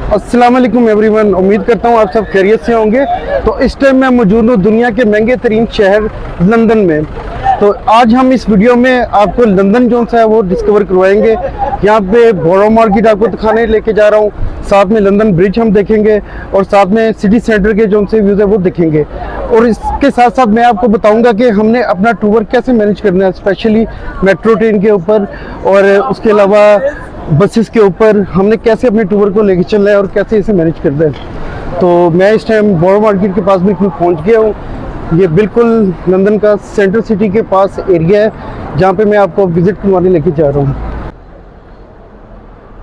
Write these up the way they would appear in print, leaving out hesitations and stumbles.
अस्सलाम वालेकुम एवरीवन। उम्मीद करता हूँ आप सब खैरियत से होंगे। तो इस टाइम मैं मौजूद हूँ दुनिया के महंगे तरीन शहर लंदन में। तो आज हम इस वीडियो में आपको लंदन जो सा है वो डिस्कवर करवाएंगे। यहाँ पे बोरो मार्केट आपको दिखाने लेके जा रहा हूँ, साथ में लंदन ब्रिज हम देखेंगे और साथ में सिटी सेंटर के जो से व्यूज़ है वो देखेंगे। और इसके साथ साथ मैं आपको बताऊंगा कि हमने अपना टूर कैसे मैनेज करना है, स्पेशली मेट्रो ट्रेन के ऊपर और उसके अलावा बसेस के ऊपर हमने कैसे अपने टूर को लेके चलना है और कैसे इसे मैनेज करना है। तो मैं इस टाइम बोरो मार्केट के पास बिल्कुल पहुंच गया हूँ। ये बिल्कुल लंदन का सेंट्रल सिटी के पास एरिया है जहाँ पे मैं आपको विजिट करवाने लेके जा रहा हूँ।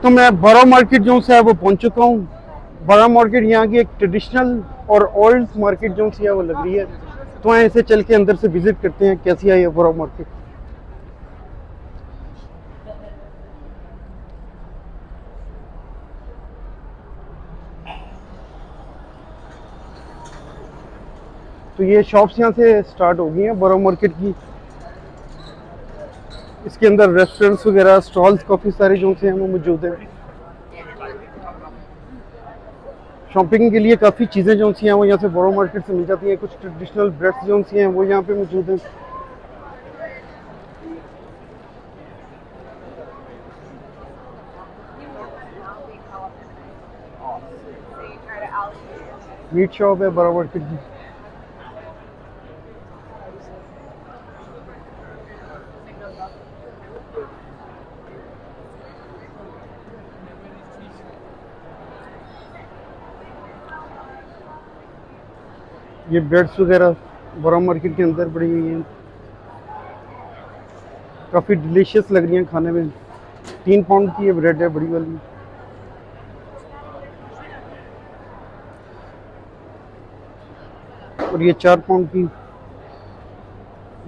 तो मैं बोरो मार्केट जो है वो पहुंच चुका हूँ। बोरो मार्केट यहाँ की एक ट्रेडिशनल और ओल्ड मार्केट जो सी है वो लग रही है। तो यहाँ इसे चल के अंदर से विजिट करते हैं कैसी है ये बोरो मार्केट। तो ये शॉप्स यहाँ से स्टार्ट हो गई हैं बोरो मार्केट की। इसके अंदर रेस्टोरेंट्स वगैरह स्टॉल्स काफ़ी सारे जो से हैं वो मौजूद हैं। शॉपिंग के लिए काफ़ी चीज़ें जो सी हैं वो यहाँ से बोरो मार्केट से मिल जाती हैं। कुछ ट्रेडिशनल ब्रेड्स जो सी हैं वो यहाँ पे मौजूद हैं। मीट शॉप है बोरो मार्केट की। ये ब्रेड्स वगैरह बोरो मार्केट के अंदर पड़ी हुई हैं, काफ़ी डिलीशियस लग रही हैं खाने में। 3 पाउंड की ये ब्रेड है बड़ी वाली। और ये 4 पाउंड की,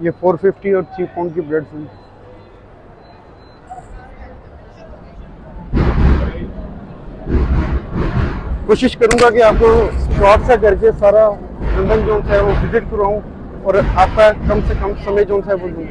ये 450 और 3 पाउंड की ब्रेड्स हैं। कोशिश करूंगा कि आपको शॉर्ट सा करके सारा लंदन जो है वो विजिट करवाऊँ और आपका कम से कम समय जो है वो दूँ।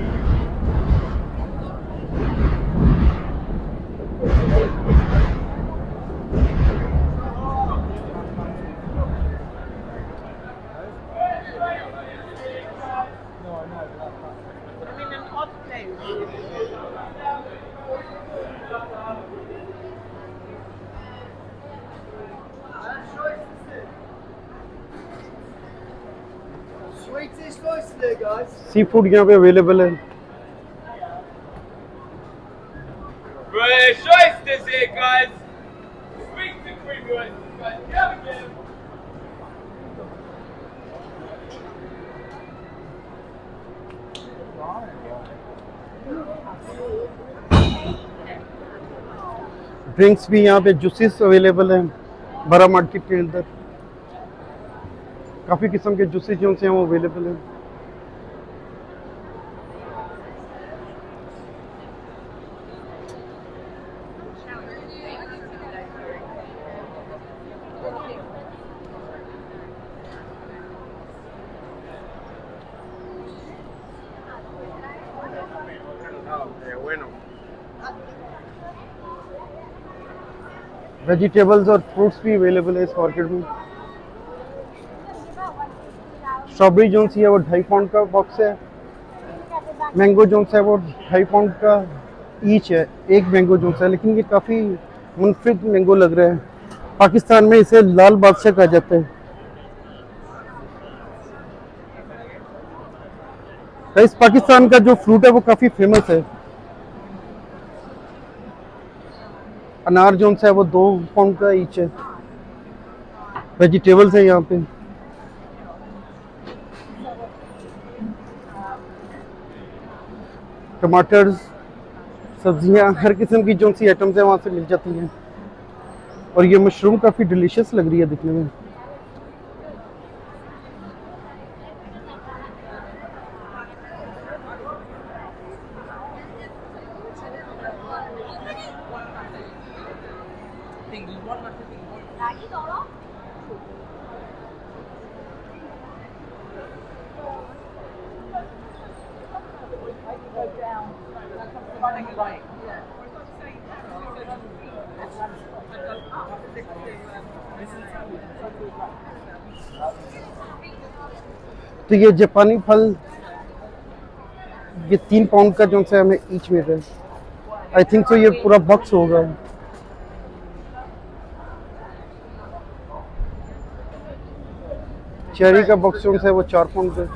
सी फूड यहाँ पे अवेलेबल है। Fresh oysters here, guys. Sweet and creamy oysters, guys. Come and get 'em. Drinks भी यहाँ पे जूसेस अवेलेबल हैं बोरो मार्केट के अंदर। काफ़ी किस्म के जूसेस जो हैं वो अवेलेबल हैं। वेजिटेबल्स और फ्रूट्स भी अवेलेबल है इस मार्केट में। स्ट्रॉबेरी जो सी है वो 2.5 पाउंड का बॉक्स है। मैंगो जो है वो 2.5 पाउंड का ईच है, एक मैंगो जो है, लेकिन ये काफ़ी मुनफरिद मैंगो लग रहा है। पाकिस्तान में इसे लाल बादशाह कहा जाता है। तो इस पाकिस्तान का जो फ्रूट है वो काफ़ी फेमस है। अनार जो है वो 2 पाउंड का ईच है। वेजिटेबल्स है यहाँ पे। टमाटर, सब्जियां, हर किस्म की जो सी आइटम्स है वहाँ से मिल जाती हैं। और ये मशरूम काफ़ी डिलीशियस लग रही है दिखने में। तो ये जापानी फल ये 3 पाउंड का जो से हमें ईच मिल रहा है। आई थिंक सो ये पूरा बॉक्स होगा। चेरी का बॉक्स जो है वो 4 पाउंड का।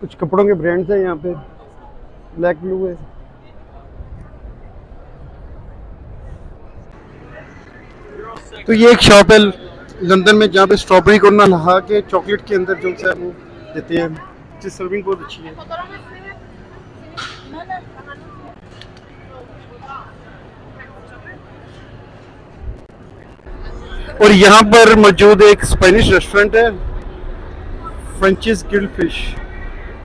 कुछ कपड़ों के ब्रांड्स हैं यहाँ पे, ब्लैक ब्लू है। तो ये एक शॉप है लंदन में जहाँ पे स्ट्रॉबेरी को ना नहा के चॉकलेट के अंदर जो है वो देते हैं, जिसकी सर्विंग बहुत अच्छी है। और यहाँ पर मौजूद एक स्पेनिश रेस्टोरेंट है, फ्रेंचिस गिल्ड फिश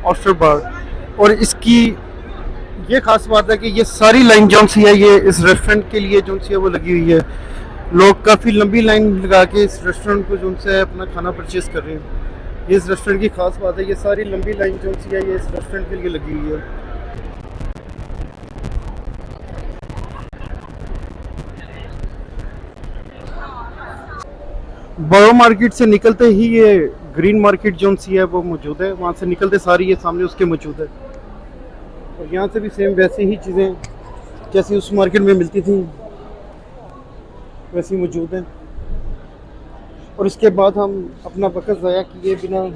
ऑस्टर बार। और इसकी ये खास बात है कि ये सारी लाइन जो सी है ये इस रेस्टोरेंट के लिए जो सी है वो लगी हुई है। लोग काफ़ी लंबी लाइन लगा के इस रेस्टोरेंट को जो से अपना खाना परचेज कर रहे हैं। ये इस रेस्टोरेंट की खास बात है, ये सारी लंबी लाइन जो सी है ये इस रेस्टोरेंट के लिए लगी हुई है। बड़ो मार्केट से निकलते ही ये ग्रीन मार्केट जो सी है वो मौजूद है, वहाँ से निकलते सारी ये सामने उसके मौजूद है। और यहाँ से भी सेम वैसे ही चीज़ें जैसी उस मार्केट में मिलती थी वैसी मौजूद हैं। और इसके बाद हम अपना वक्त ज़ाया किए बिना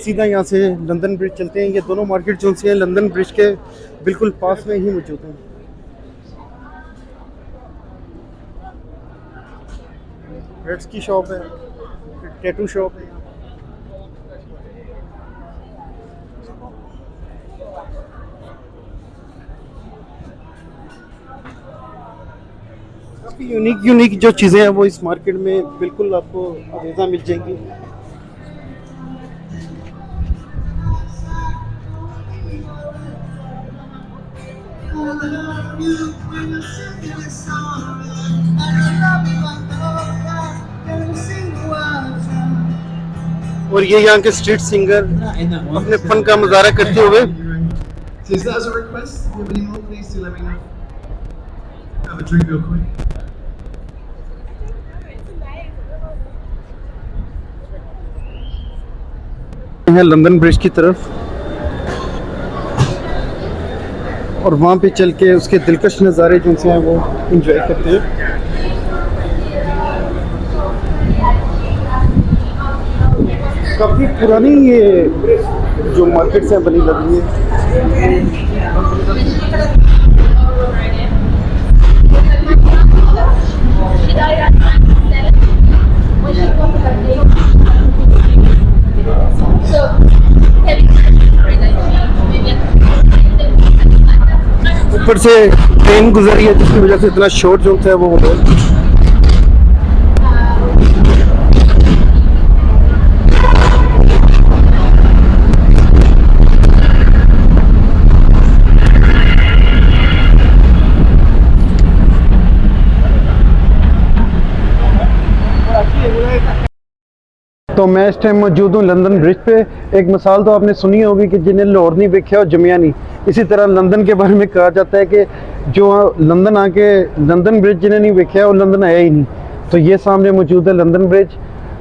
सीधा यहाँ से लंदन ब्रिज चलते हैं। ये दोनों मार्केट जो सी है लंदन ब्रिज के बिल्कुल पास में ही मौजूद हैं। रेड्स की शॉप है, टैटू शॉप है। काफ़ी यूनिक जो चीज़ें हैं वो इस मार्केट में बिल्कुल आपको अवेजा मिल जाएंगी। और ये यहाँ के स्ट्रीट सिंगर अपने फन का मुजाहरा करते हुए So is that as a request? Do you have any more, please do let me know. Have a drink real quick. है लंदन ब्रिज की तरफ और वहाँ पे चल के उसके दिलकश नज़ारे जो से हैं वो एंजॉय करते हैं। काफ़ी पुरानी ये जो मार्केट्स हैं बनी लगी है। ऊपर से ट्रेन गुजरी है जिसकी वजह से इतना शोर जो है वो हो रहा है। तो मैं इस टाइम मौजूद हूँ लंदन ब्रिज पे। एक मिसाल तो आपने सुनी होगी कि जिन्हें लाहौर नहीं देखा और जमिया नहीं। इसी तरह लंदन के बारे में कहा जाता है कि जो लंदन आके लंदन ब्रिज जिन्हें नहीं देखा वो लंदन आया ही नहीं। तो ये सामने मौजूद है लंदन ब्रिज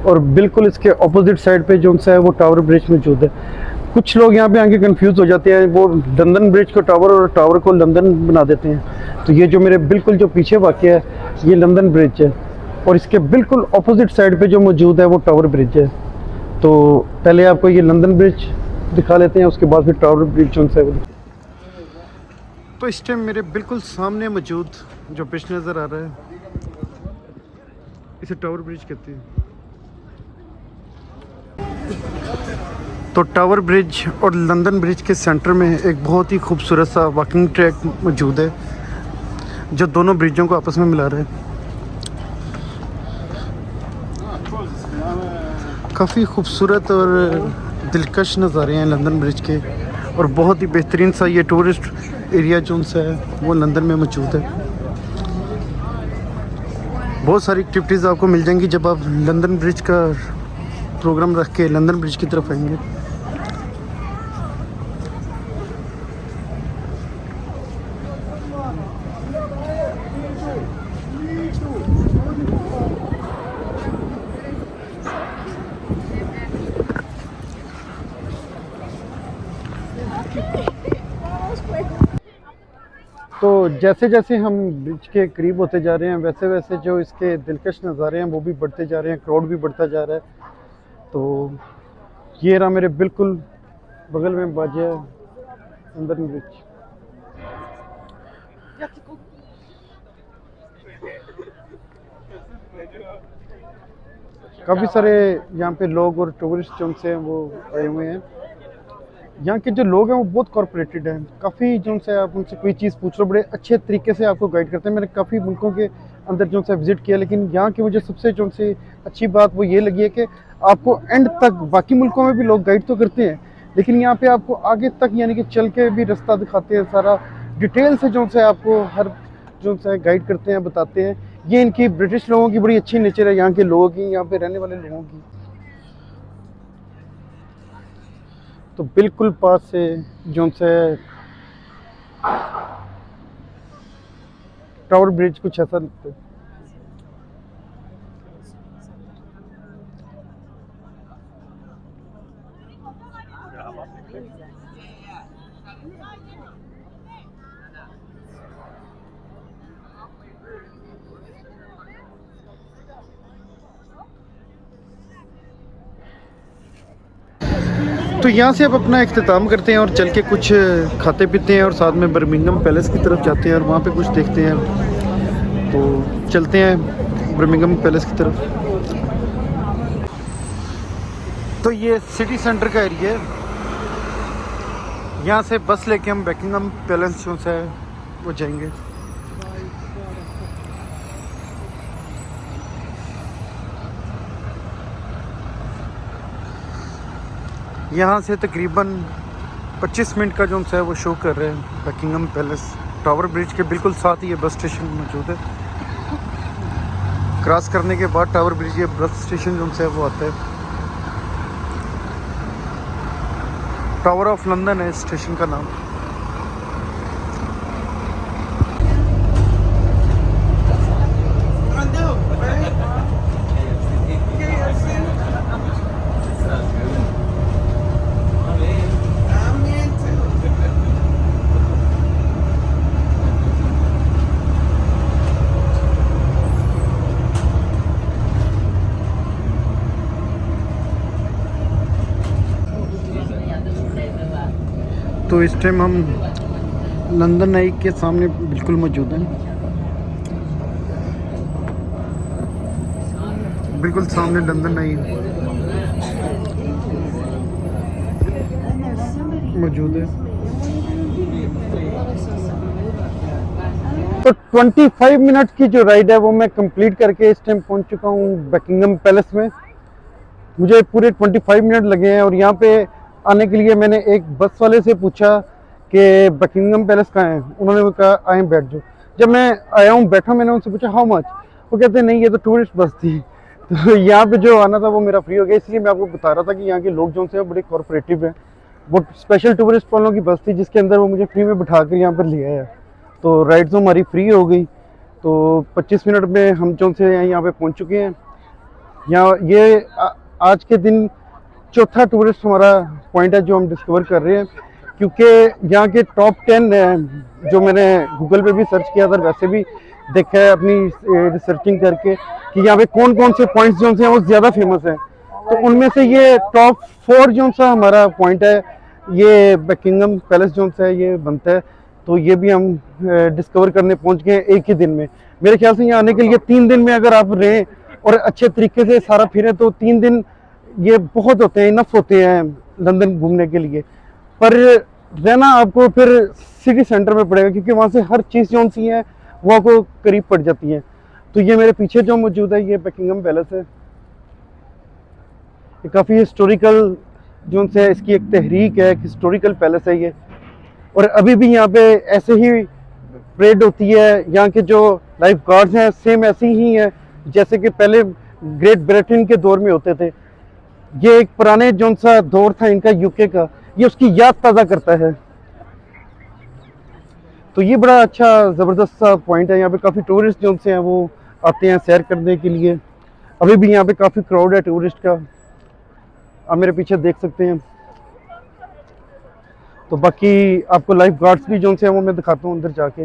और बिल्कुल इसके अपोजिट साइड पे जो सा है वो टावर ब्रिज मौजूद है। कुछ लोग यहाँ पे आके कंफ्यूज हो जाते हैं, वो लंदन ब्रिज को टावर और टावर को लंदन बना देते हैं। तो ये जो मेरे बिल्कुल जो पीछे वाक़या है ये लंदन ब्रिज है और इसके बिल्कुल अपोजिट साइड पे जो मौजूद है वो टावर ब्रिज है। तो पहले आपको ये लंदन ब्रिज दिखा लेते हैं, उसके बाद फिर टावर ब्रिज जो है वो। तो इस टाइम मेरे बिल्कुल सामने मौजूद जो ब्रिज नज़र आ रहा है इसे टावर ब्रिज कहते हैं। तो टावर ब्रिज और लंदन ब्रिज के सेंटर में एक बहुत ही खूबसूरत सा वॉकिंग ट्रैक मौजूद है जो दोनों ब्रिजों को आपस में मिला रहे हैं। काफ़ी खूबसूरत और दिलकश नज़ारे हैं लंदन ब्रिज के, और बहुत ही बेहतरीन सा ये टूरिस्ट एरिया जो सा है वो लंदन में मौजूद है। बहुत सारी एक्टिविटीज़ आपको मिल जाएंगी जब आप लंदन ब्रिज का प्रोग्राम रख के लंदन ब्रिज की तरफ आएंगे। तो जैसे जैसे हम ब्रिज के करीब होते जा रहे हैं वैसे वैसे जो इसके दिलकश नज़ारे हैं वो भी बढ़ते जा रहे हैं, क्राउड भी बढ़ता जा रहा है। तो ये रहा मेरे बिल्कुल बगल में बाजे लंदन ब्रिज। काफ़ी सारे यहाँ पे लोग और टूरिस्ट जो से वो आए हुए हैं। यहाँ के जो लोग हैं वो बहुत कॉर्पोरेटेड हैं। काफ़ी जो से आप उनसे कोई चीज़ पूछ लो बड़े अच्छे तरीके से आपको गाइड करते हैं। मैंने काफ़ी मुल्कों के अंदर जो से विज़िट किया, लेकिन यहाँ की मुझे सबसे जो से अच्छी बात वो ये लगी है कि आपको एंड तक, बाकी मुल्कों में भी लोग गाइड तो करते हैं लेकिन यहाँ पे आपको आगे तक यानी कि चल के भी रास्ता दिखाते हैं, सारा डिटेल से जो से आपको हर जो से गाइड करते हैं, बताते हैं। ये इनकी ब्रिटिश लोगों की बड़ी अच्छी नेचर है, यहाँ के लोगों की, यहाँ पे रहने वाले लोगों की। तो बिल्कुल पास से जो से टावर ब्रिज कुछ ऐसा लगता है। तो यहाँ से अब अपना इख्तिताम करते हैं और चल के कुछ खाते पीते हैं और साथ में बर्मिंघम पैलेस की तरफ जाते हैं और वहाँ पे कुछ देखते हैं। तो चलते हैं बर्मिंघम पैलेस की तरफ। तो ये सिटी सेंटर का एरिया है, यहाँ से बस लेके हम बकिंघम पैलेस जो है वो जाएंगे। यहाँ से तकरीबन 25 मिनट का जो है वो शो कर रहे हैं बकिंघम पैलेस। टावर ब्रिज के बिल्कुल साथ ही ये बस स्टेशन मौजूद है। क्रॉस करने के बाद टावर ब्रिज ये बस स्टेशन जो है वो आता है। टावर ऑफ लंदन है इस स्टेशन का नाम। तो इस टाइम हम लंदन आई के सामने बिल्कुल मौजूद हैं, बिल्कुल सामने लंदन आई मौजूद है। तो 25 मिनट की जो राइड है वो मैं कंप्लीट करके इस टाइम पहुंच चुका हूँ बकिंघम पैलेस में। मुझे पूरे 25 मिनट लगे हैं और यहाँ पे आने के लिए मैंने एक बस वाले से पूछा कि बकिंघम पैलेस कहाँ है। उन्होंने कहा आए बैठ जाओ। जब मैं आया हूँ बैठा, मैंने उनसे पूछा हाउ मच, वो कहते हैं नहीं ये तो टूरिस्ट बस थी। तो यहाँ पे जो आना था वो मेरा फ्री हो गया। इसलिए मैं आपको बता रहा था कि यहाँ के लोग जो हैं बड़े कॉर्पोरेटिव हैं। वो स्पेशल टूरिस्ट वालों की बस थी जिसके अंदर वो मुझे फ्री में बिठा कर यहाँ पर ले आया। तो राइड तो हमारी फ्री हो गई। तो 25 मिनट में हम जो से यहाँ पे पहुँच चुके हैं। यहाँ ये आज के दिन चौथा टूरिस्ट हमारा पॉइंट है जो हम डिस्कवर कर रहे हैं, क्योंकि यहाँ के टॉप 10 जो मैंने गूगल पे भी सर्च किया था, वैसे भी देखा है अपनी रिसर्चिंग करके कि यहाँ पे कौन कौन से पॉइंट्स जो हैं वो ज़्यादा फेमस हैं। तो उनमें से ये टॉप 4 जो सा हमारा पॉइंट है, ये बकिंघम पैलेस जो है ये बनता है। तो ये भी हम डिस्कवर करने पहुँच गए एक ही दिन में। मेरे ख्याल से यहाँ आने के लिए 3 दिन में अगर आप रहें और अच्छे तरीके से सारा फिरें तो 3 दिन ये बहुत होते हैं, इनफ होते हैं लंदन घूमने के लिए। पर रहना आपको फिर सिटी सेंटर में पड़ेगा, क्योंकि वहाँ से हर चीज़ जो सी है वो आपको करीब पड़ जाती हैं। तो ये मेरे पीछे जो मौजूद है ये बकिंगम पैलेस है। ये काफ़ी हिस्टोरिकल जो उनसे इसकी एक तहरीक है, एक हिस्टोरिकल पैलेस है ये। और अभी भी यहाँ पे ऐसे ही परेड होती है। यहाँ के जो लाइफ गार्ड्स हैं सेम ऐसे ही हैं जैसे कि पहले ग्रेट ब्रिटेन के दौर में होते थे। ये एक पुराने जो सा दौर था इनका यूके का, ये उसकी याद ताज़ा करता है। तो ये बड़ा अच्छा ज़बरदस्त सा पॉइंट है। यहाँ पे काफ़ी टूरिस्ट जो से हैं वो आते हैं सैर करने के लिए। अभी भी यहाँ पे काफ़ी क्राउड है टूरिस्ट का, आप मेरे पीछे देख सकते हैं। तो बाकी आपको लाइफ गार्ड्स भी जो से हैं वो मैं दिखाता हूँ अंदर जाके।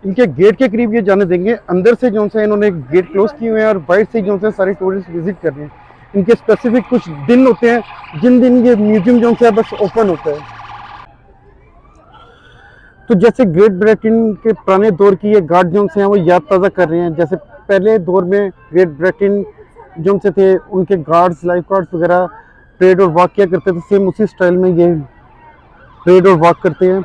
इनके गेट के करीब ये जाने देंगे। अंदर से जो से इन्होंने गेट क्लोज किए हुए हैं और बाहर से जो से सारे टूरिस्ट विजिट कर रहे हैं। इनके स्पेसिफिक कुछ दिन होते हैं जिन दिन ये म्यूजियम जो से बस ओपन होता है। तो जैसे ग्रेट ब्रिटेन के पुराने दौर की ये गार्ड जो से हैं वो याद ताज़ा कर रहे हैं। जैसे पहले दौर में ग्रेट ब्रिटेन जो से थे उनके गार्ड्स लाइफ गार्ड्स वगैरह परेड और वॉक किया करते थे, सेम उसी स्टाइल में ये परेड और वॉक करते हैं।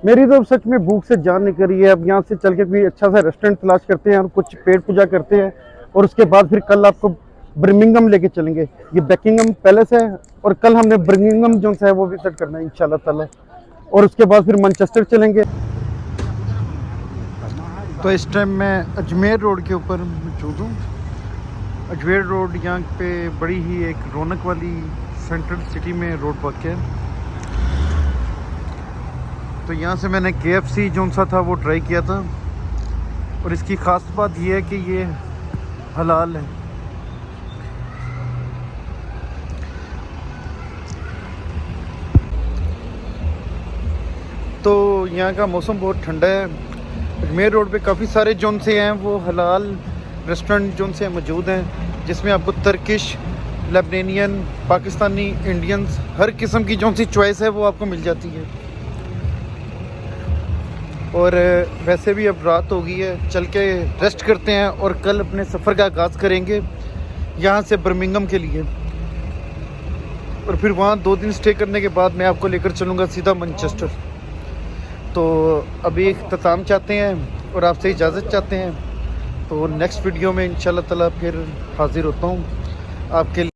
मेरी तो सच में भूख से जान निकल रही है। अब यहाँ से चल के कोई अच्छा सा रेस्टोरेंट तलाश करते हैं और कुछ पेट पूजा करते हैं और उसके बाद फिर कल आपको बर्मिंघम लेके चलेंगे। ये बकिंगम पैलेस है और कल हमने बर्मिंघम जो है वो विजिट करना है इंशाल्लाह ताला, और उसके बाद फिर मैनचेस्टर चलेंगे। तो इस टाइम मैं अजमेर रोड के ऊपर मौजूद हूँ। अजमेर रोड यहाँ पे बड़ी ही एक रौनक वाली सेंट्रल सिटी में रोड वाक़ है। तो यहाँ से मैंने KFC जो सा था वो ट्राई किया था और इसकी ख़ास बात यह है कि ये हलाल है। तो यहाँ का मौसम बहुत ठंडा है। अजमेर रोड पे काफ़ी सारे जोन से हैं वो हलाल रेस्टोरेंट जोन से मौजूद हैं, जिसमें आपको तर्किश, लेबनानियन, पाकिस्तानी, इंडियंस हर किस्म की जो सी चॉइस है वो आपको मिल जाती है। और वैसे भी अब रात हो गई है, चल के रेस्ट करते हैं और कल अपने सफ़र का आगाज़ करेंगे यहाँ से बर्मिंघम के लिए। और फिर वहाँ 2 दिन स्टे करने के बाद मैं आपको लेकर चलूँगा सीधा मैनचेस्टर। तो अभी इख्तिताम चाहते हैं और आपसे इजाज़त चाहते हैं। तो नेक्स्ट वीडियो में इंशाल्लाह ताला फिर हाज़िर होता हूँ आपके लिए।